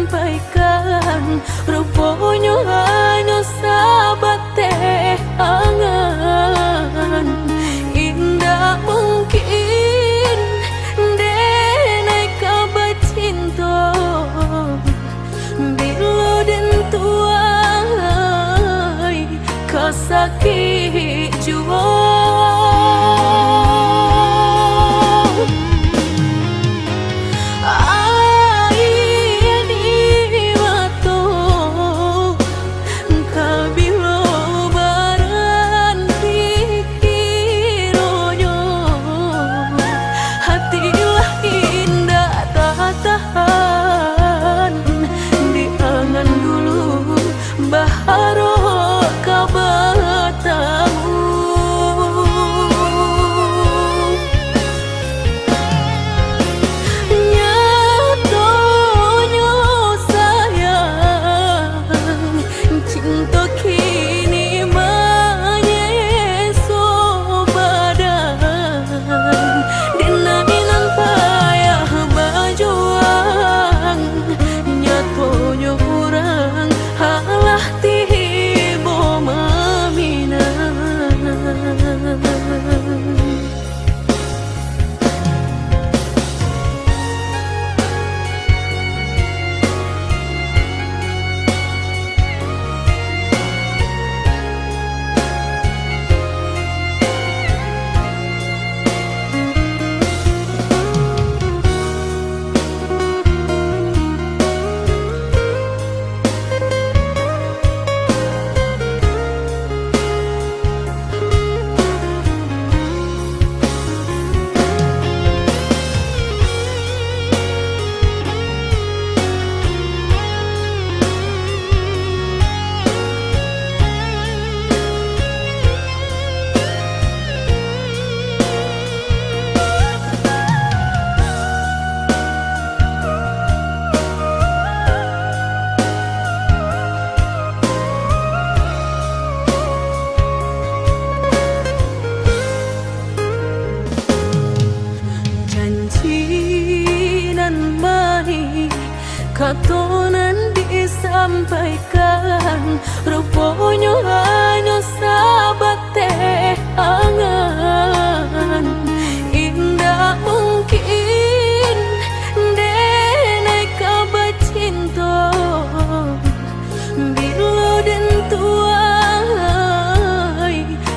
disampaikan, rupanya hanya sahabat teh angan. Indah mungkin denai kabar cinta bila dan tuai kasakit jua. Katonan disampaikan, rupanya hanya sahabat teh angan. Indah mungkin denai kabar cinta bila dan tuai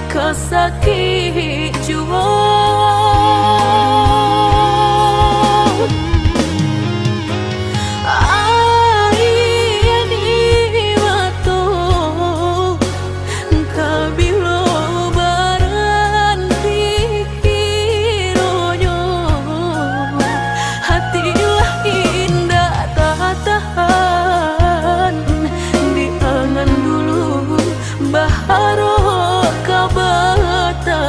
kasakit jua. Baharo kabata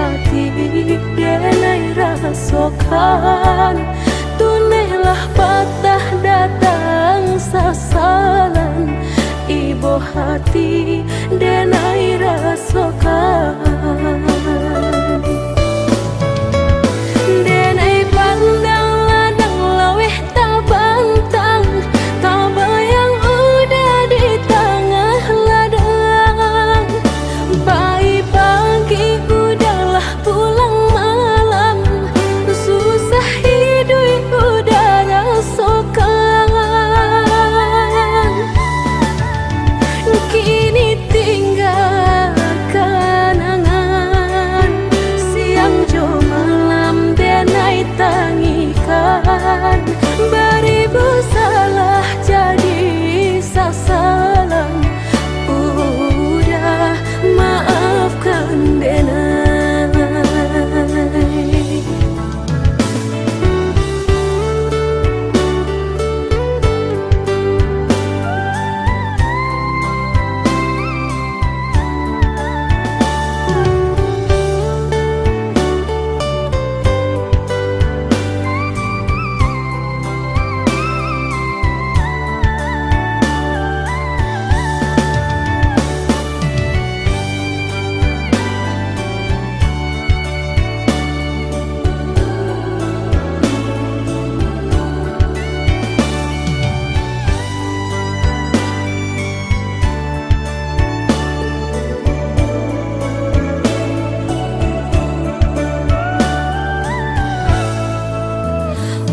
hati denai rasokan, tunailah patah datang sasalan, ibu hati denai rasokan. Denai pandang ladang laweh tak bantang, tak bayang udah di tengah ladang. Bayi pagi udahlah pulang malam, susah hidup udah rasakan. Kini tinggal kenangan, siang jo malam denai tangikan. Beribu salah jadi sasalan, udah maafkan denai.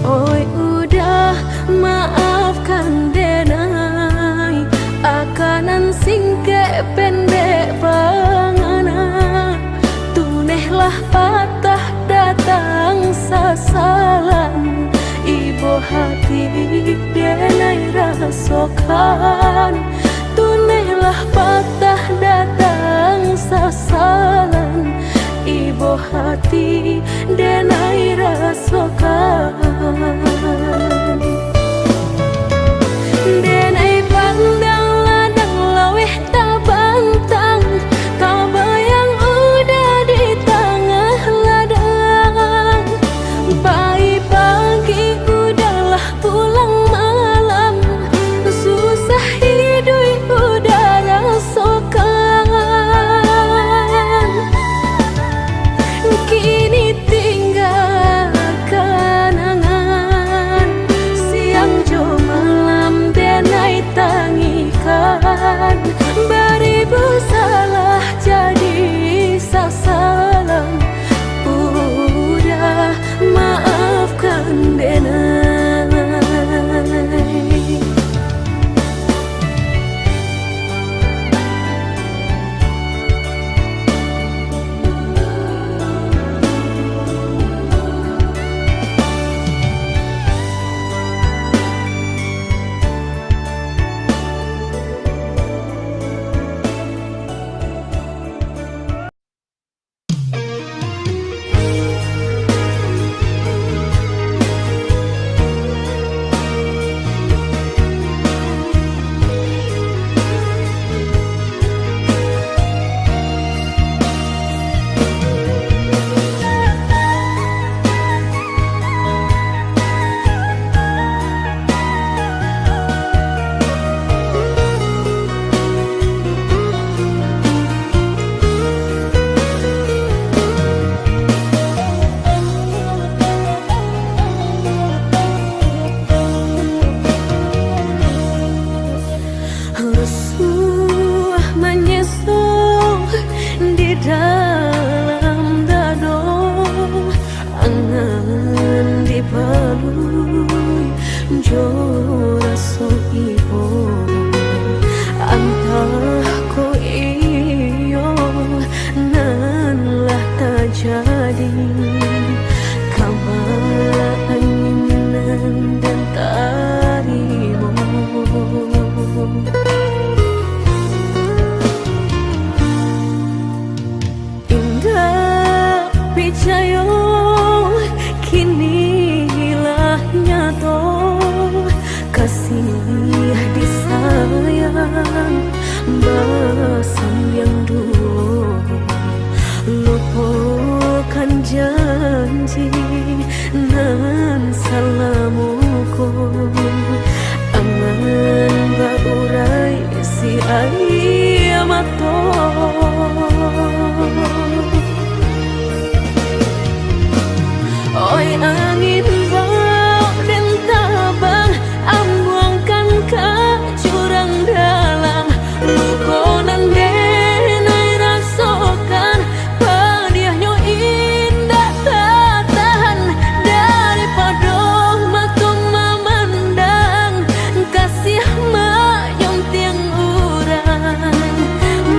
Oi udah maafkan denai, akanan singke pendek pangana, tunehlah patah datang sasalan, ibu hati denai rasokan, tunehlah patah datang sasalan, ibu hati denai rasokan. Denai pandang ladang laweh tak bantang, tak bayang udah di tengah ladang. Bayi pagi udahlah pulang malam, susah hidup udah rasakan. Kini tinggal kenangan, siang jo malam denai tangikan. Beribu salah jadi sasalan, udah maafkan denai. Dalam dado angan dipalui jora so ibo antah ko iyo nan lah terjadi kamala anginan dan tarimu. Percaya kini hilah nyata, kasih disayang basam yang dulu lupa lupakan janji nan salamuku angan baurai si ayamato oi angin bau dan tabang ambuangkan ke jurang dalam lukonan denai rasokan padiahnya indah tak tahan daripada mata memandang kasih mayong tiang urang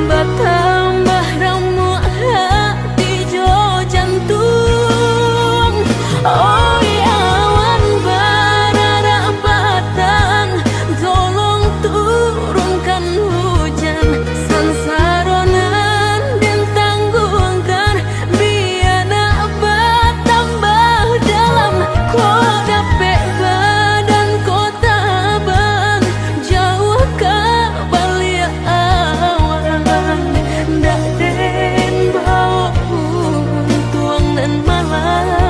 bertambah ramu hati jo jantung oi awan barara batang tolong turunkan hujan sansaronan dan tanggungkan biana bertambah dalam kota badan kota bang jauh ke balik awan dak den bau tuang dan malam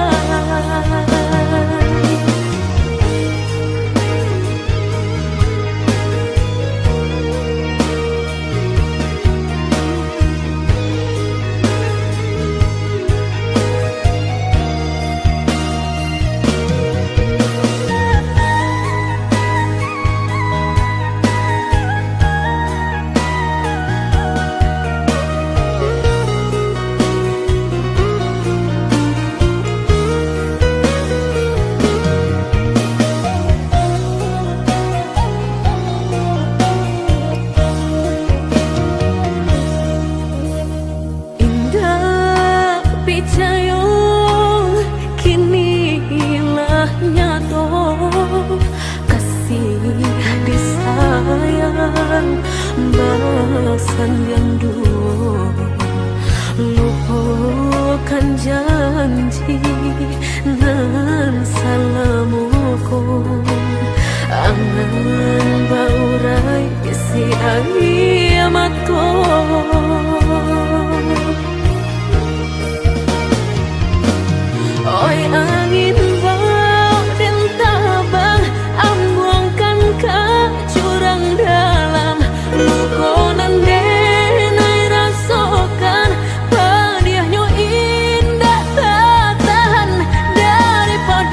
picayo kini ilahnya toh kasih disayang balasan yang dulu lupakan janji nan salamuku angan baurai si ayamato oi angin bau dan tabang ambuangkan ke jurang dalam lukonan denai rasokan padiahnya indah tak tahan daripada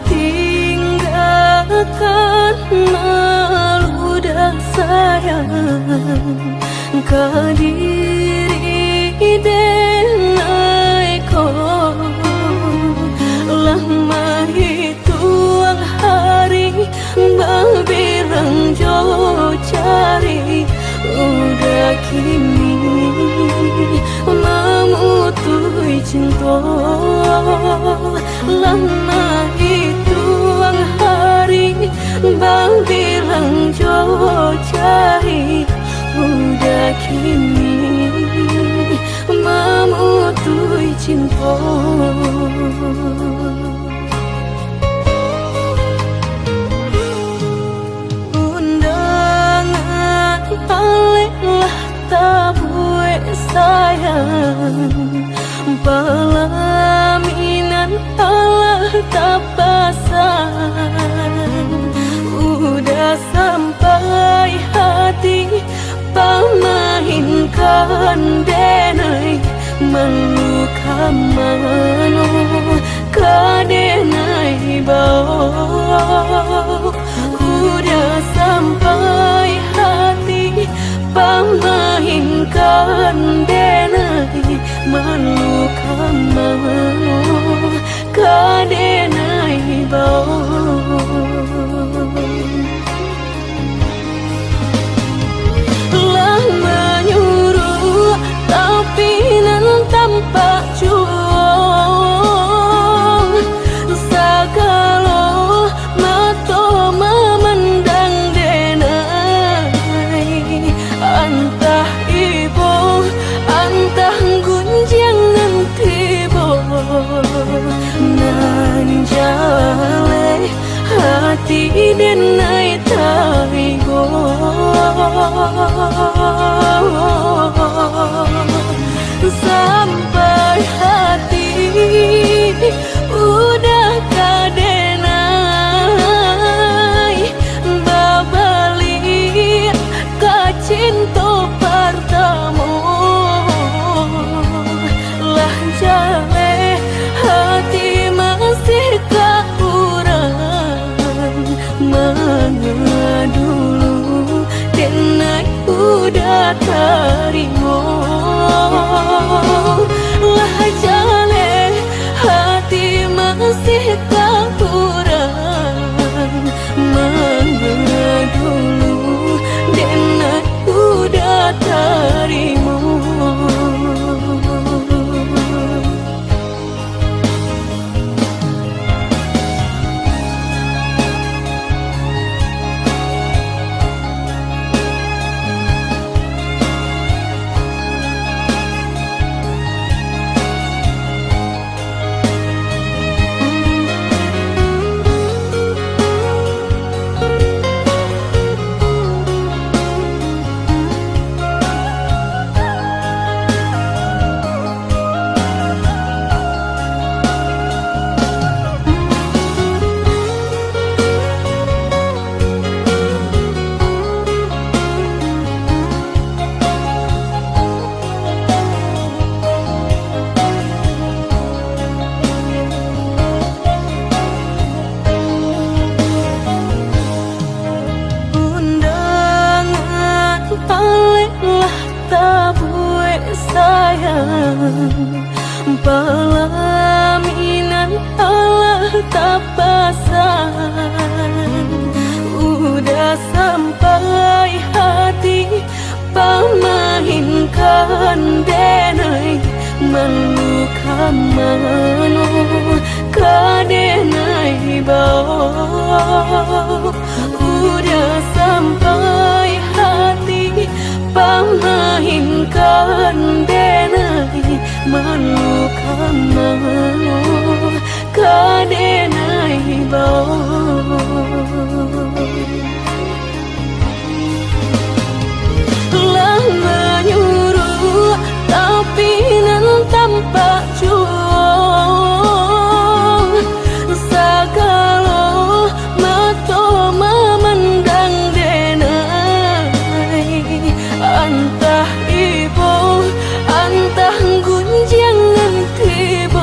tinggalkan malu dan sayang kadiri denai ko lama hituang hari babirang jo cari udah kini memutui cinta lama hituang hari babirang jo cari udah kini memutui cinta. Undangan alelah tabue sayang pelaminan Allah tak pasang udah sampai hati pamahinkan denai meluka mano kadenai bau udah sampai hati pamahinkan denai meluka mano kadenai bau tanpa juang sagalo mato memandang denai antah ibu antah gunjangan tibo nan jale hati denai taigo sampai hati udah kadenai babalik ka cinta pertama lah jale hati masih kurang mana dulu denai udah terima lah jale hati masih kurang mana dulu denai udah terima. Pelaminan Allah tak pasang udah sampai hati pamahinkan denai meluka mano kadenai bau udah sampai hati pamahinkan denai meluka mano kadenai bau lah menyuruh tapi nan tanpa juang sagalo mato memandang denai antah ibu antah gunjangan tiba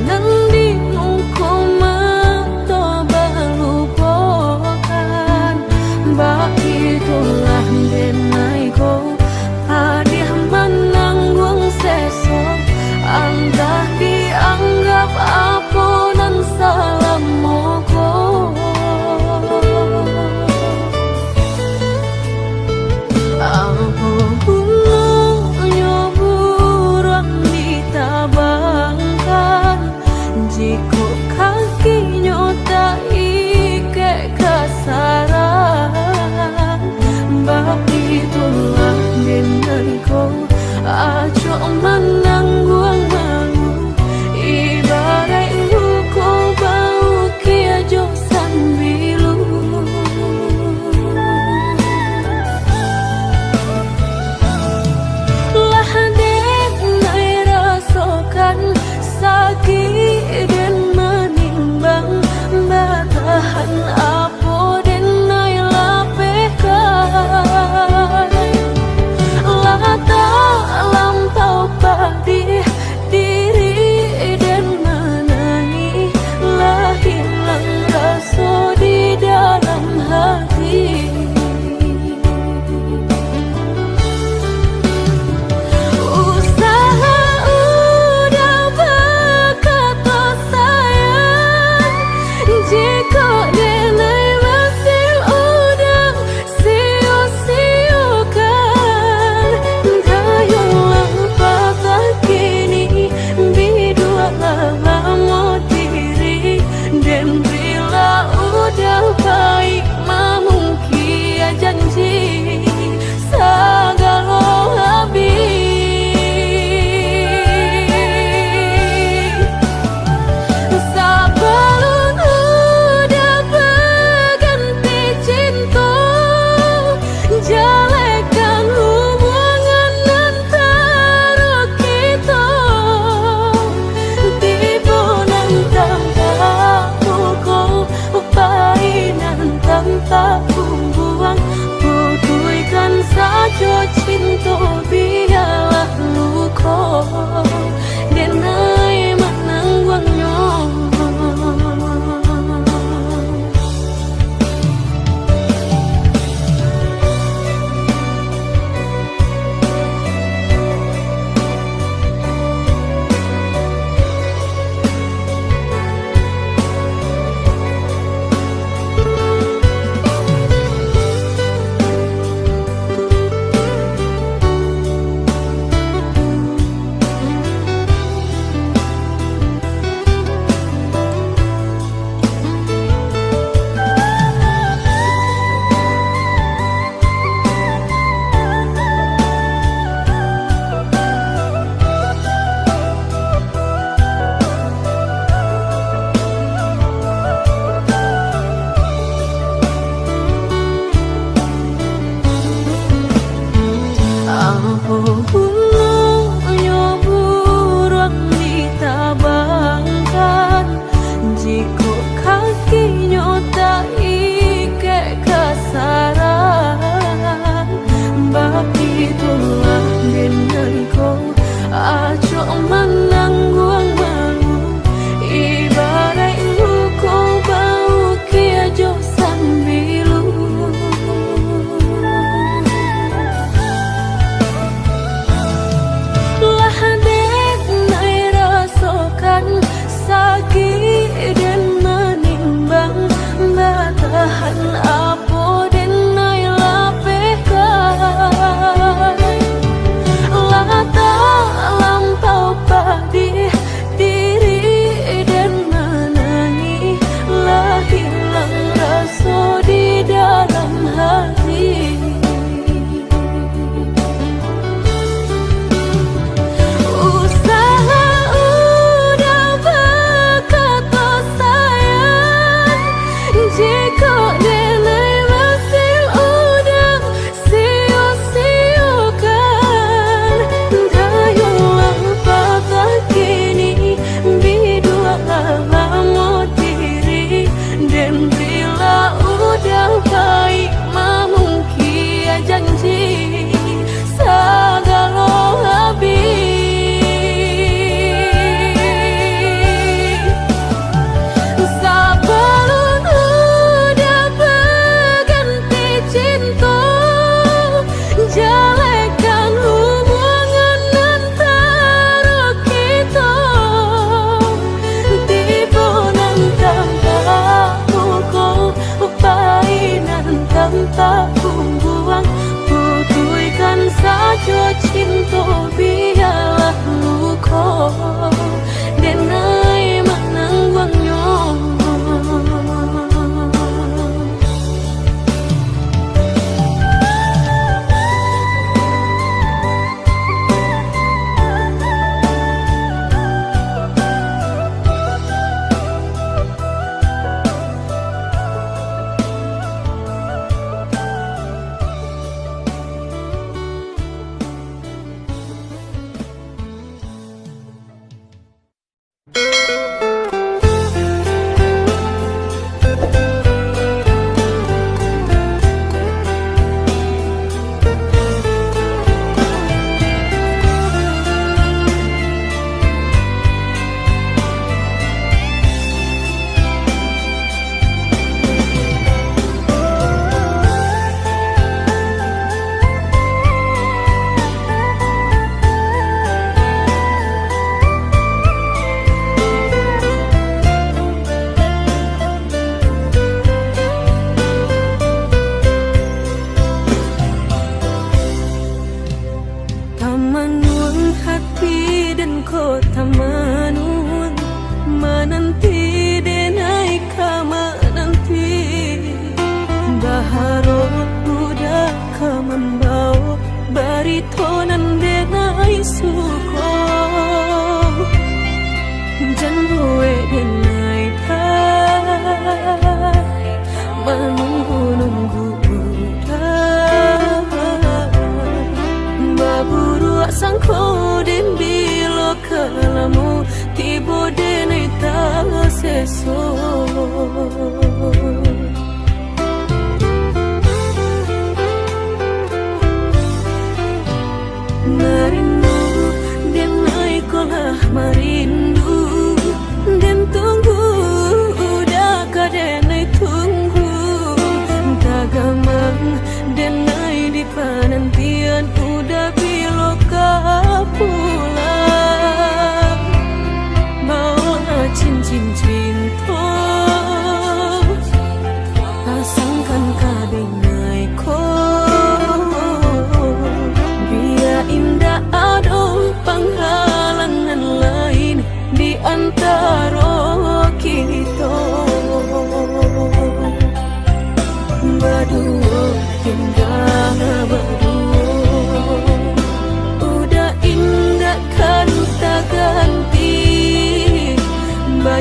Nandimu mato balupokan. Mbak itulah denaiku hadiah menanggung sesok. Anda dianggap apunan salam moko. Aku nyoburan ditabangkan. Jika kakinya tak ike kasaran. Mbak itulah denaiku ajo menanggung malu. Ibarat luko bau kia josan bilu. Lah dek nai rasakan sakit dan menimbang. Batahan apa dan nai lapehkan. Tak lampau padi diri dan menangi. Lah hilang rasa di dalam hati. Usaha udah berkata sayang. Jika denai masih udah sia-siakan. Dayunglah patah kini bidualah lama diri. Dan bila udah baik mamungkia janji segala habis. Sebelum udah berganti cinta, jalekan hubungan antara kita. Tiba nan tanpa pukul, painan tanpa buang. Putuikan saja cinta biarlah luka. Denai menanggungnya. cho cinta biarlah luka denai maknang wangnya.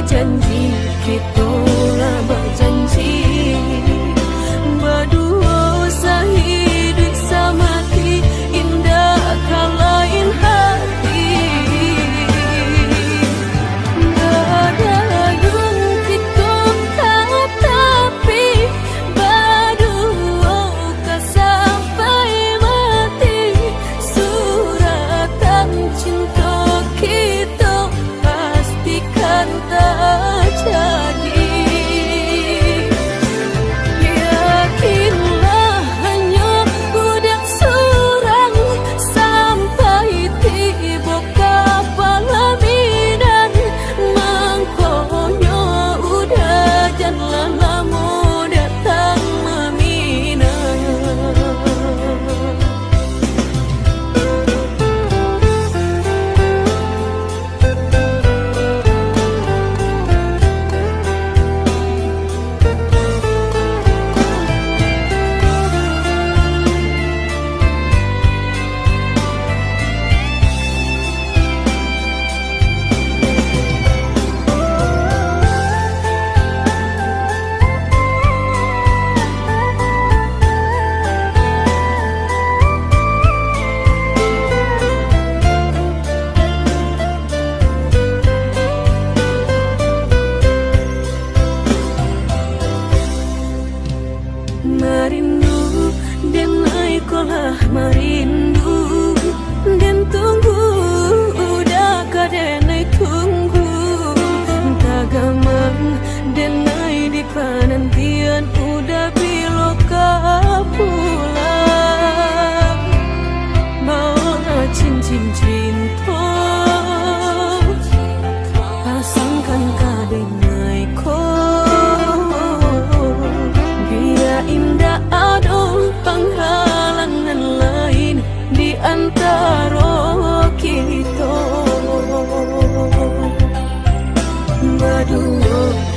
Janji kita lah berjanji berdua sehidup semati indah kalain hati gadayung kita tapi berdua tak sampai mati suratan cinta kita pastikan tak jadi.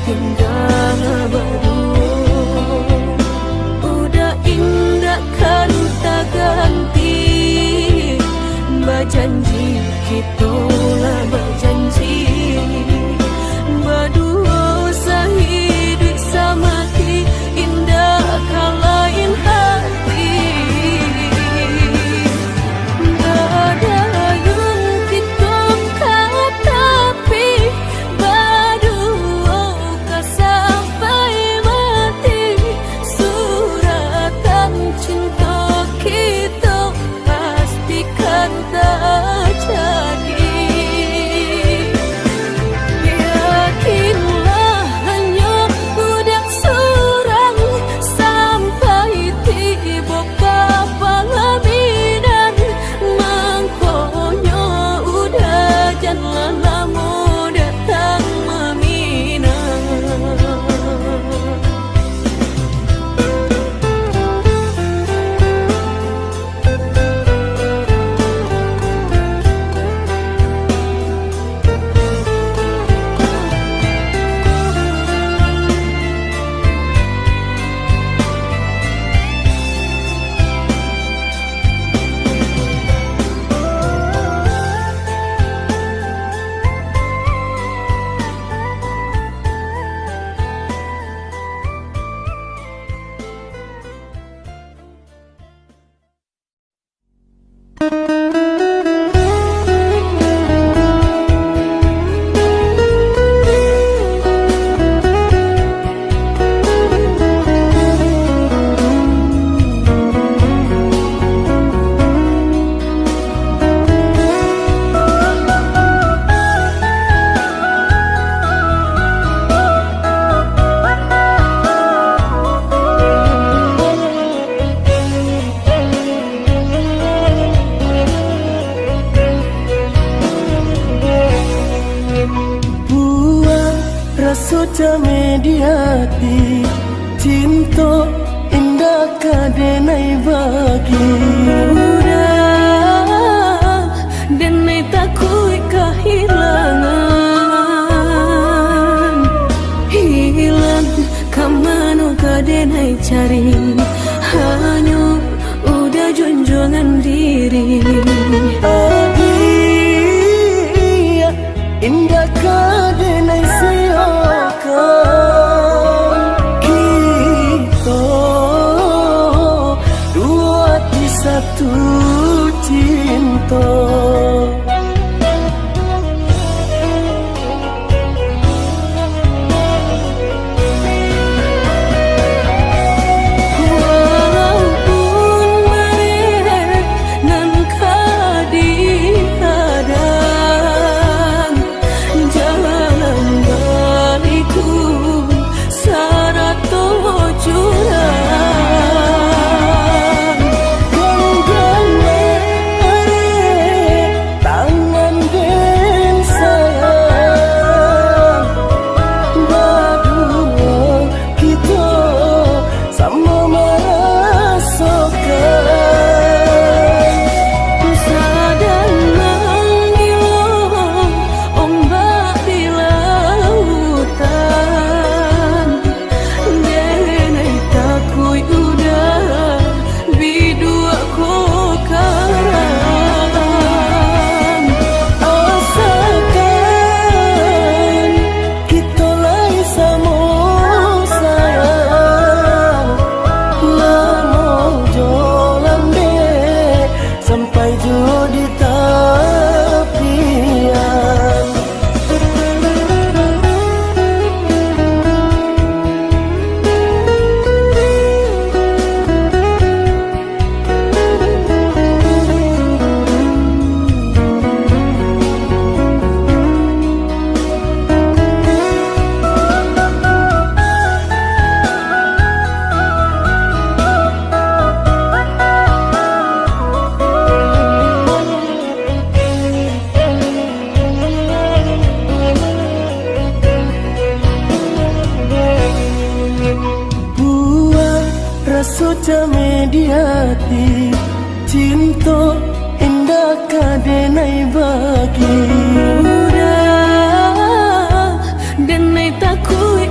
hingga baru. Udah indah kan tak ganti, berjanji kita lah berjanji, berdua sehidup semati, indah kan lain hati. Ada yang kita tapi berdua kan sampai mati. Suratan cinta kita pastikan tak jadi. Yakinlah hanya budak surang sampai tiba pangaminan. Mangkonya udah jangan lama datang meminang. Rasa mediati cinta indah kadenai bagi. Udah denai takut kehilangan, hilang kamano kadenai cari, hanya udah junjungan diri. Adia indah kadenai kita dua di satu cinta. Walaupun mereka nan kadihadang, jalan baliku sarato jurang. Tangan den sayang, berdua kita sama merasakan. Sadar mengilu ombak di lautan, denai takui udah bidua kokaran. Asalkan kita lai sama sayang, lama jalan deh sampai di tepian. Rasa mediati cinta indah kadenai bagi. Udah denai takui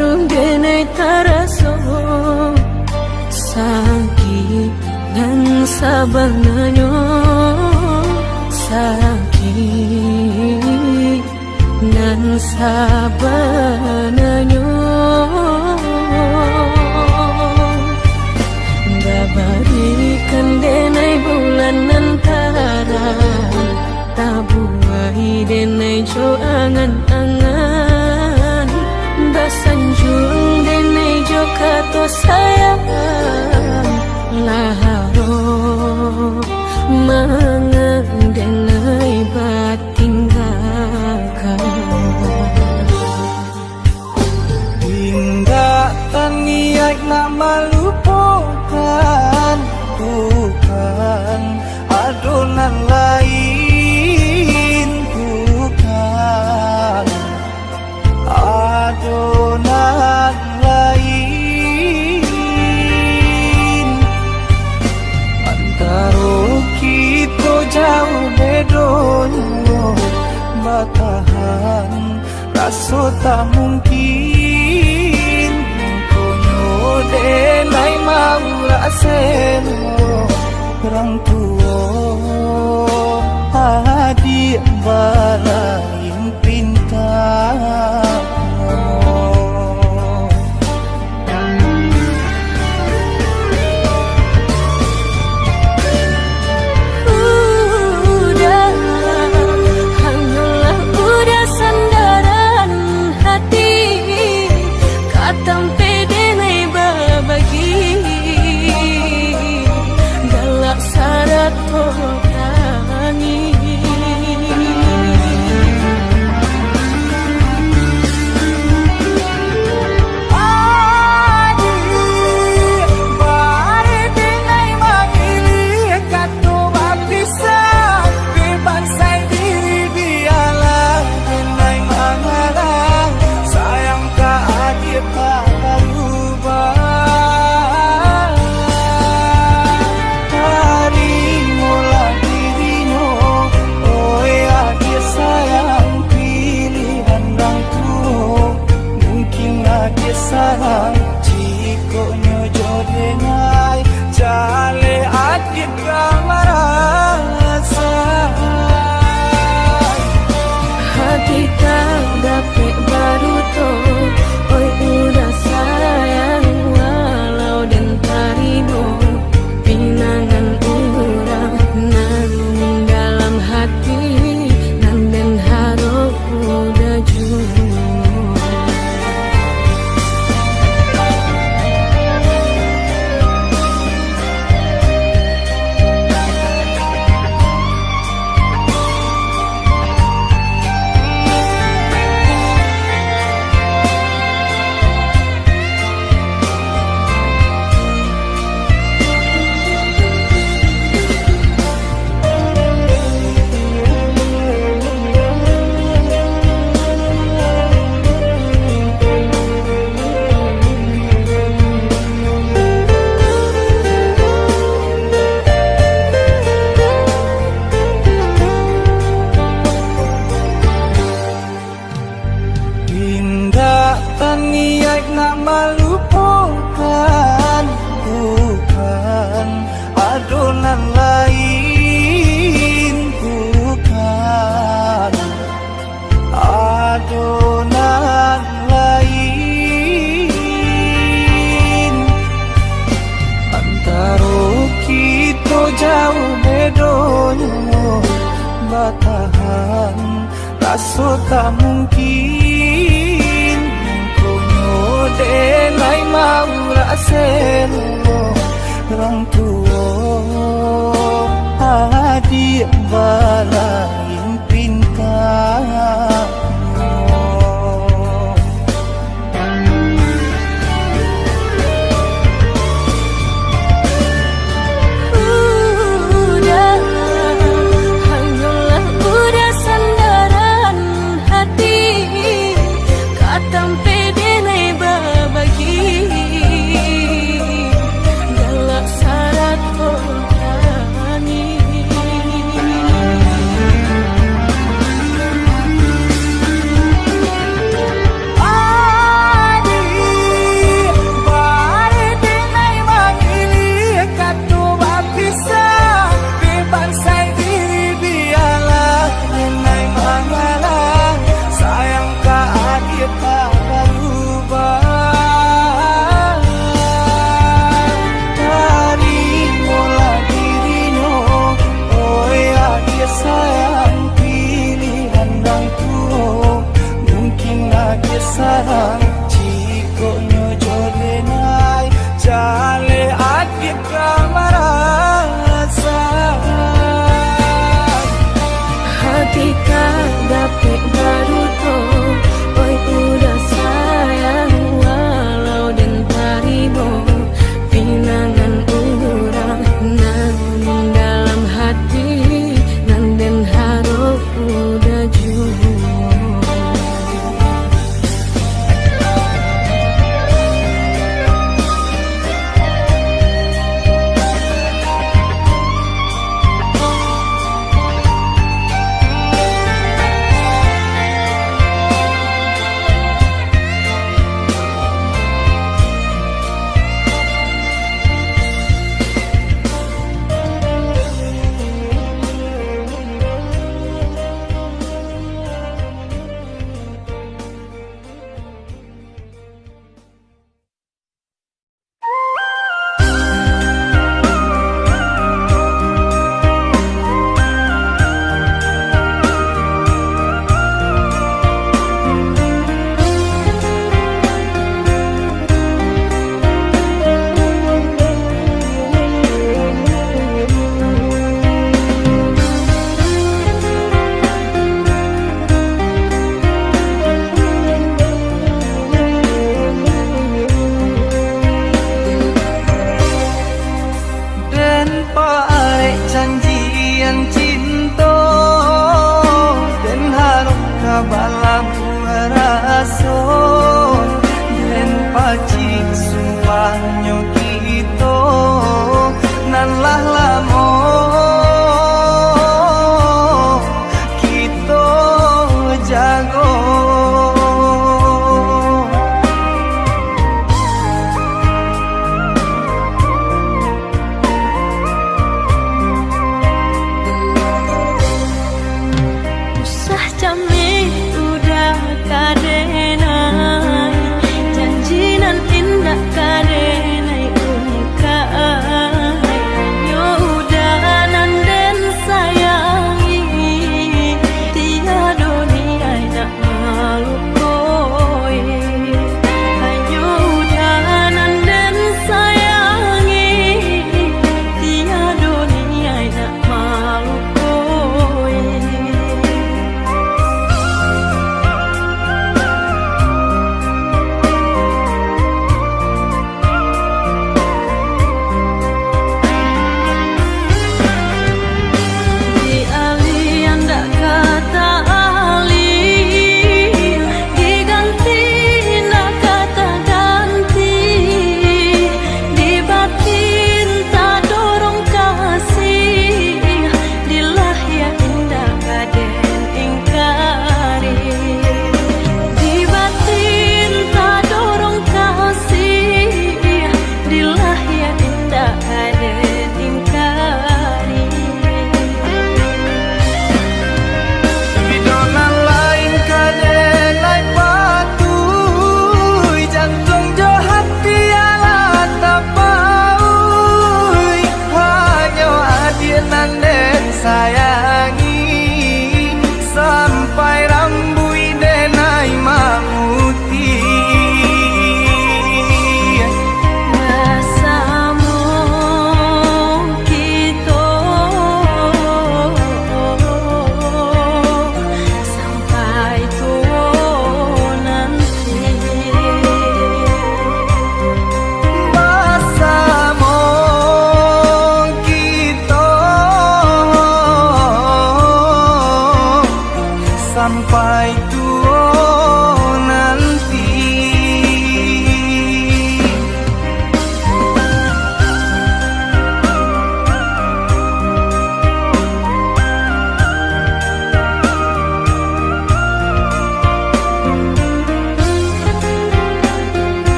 baru denai taraso sakit dan sabanganyo sakit dan sabanganyo barikan denai bulan antara tabuai denai jo angan-angan basanjung denai jo kato sayang laharo mangan denai batinggalkan hingga taniak nak melupakan bukan adonan lain bukan adonan lain antara kita jauh bedonyo batahan rasa tak mungkin konyo denai mau raseno orang tua adik balain pintar sarang jiko nyojo denai jale adit ramarasa hati tak dapat baru to oi udah sayang walau dan tarino pinangan urang namun dalam hati nan den harap udah jujur niat nak melupakan bukan adonan lain bukan adonan lain antara kita jauh bedonyo batahan rasa tak mungkin denai mau raseno orang tua adik balain pintar waci sumpahnya kita nan lah lamo kita jago. Usah jami udah kadena janji nan indah kadena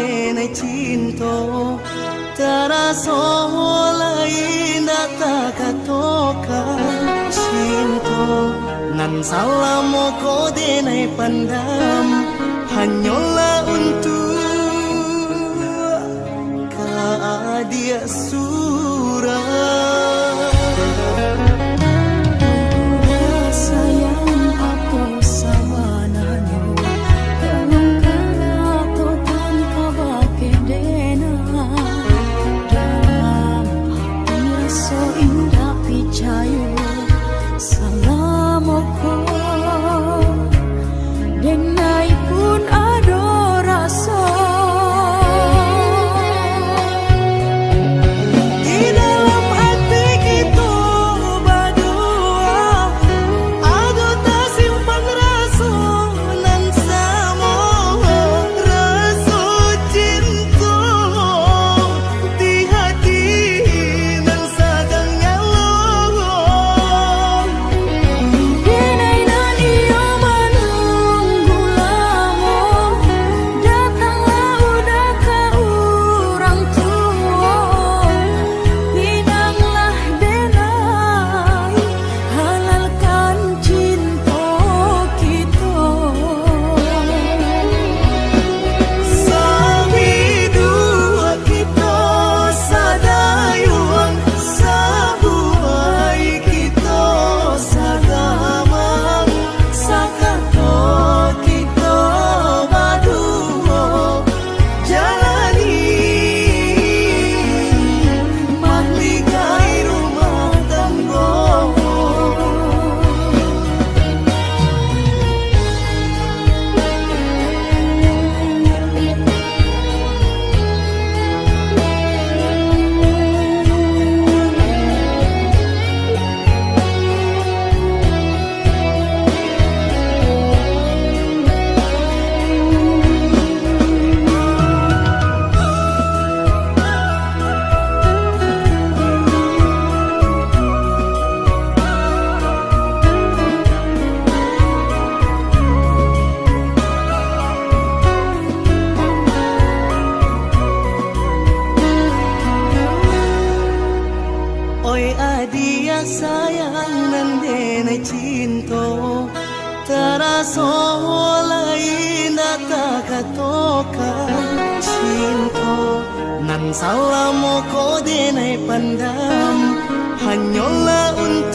denai cinta Taraso lain data katoka cinta Nan salamo ko denai pandam Hanyola untuk dia surah Adia sayang nan denai cinta Taraso lain data katoka cinta Nan salamo ko denai pandam Hanyola untuk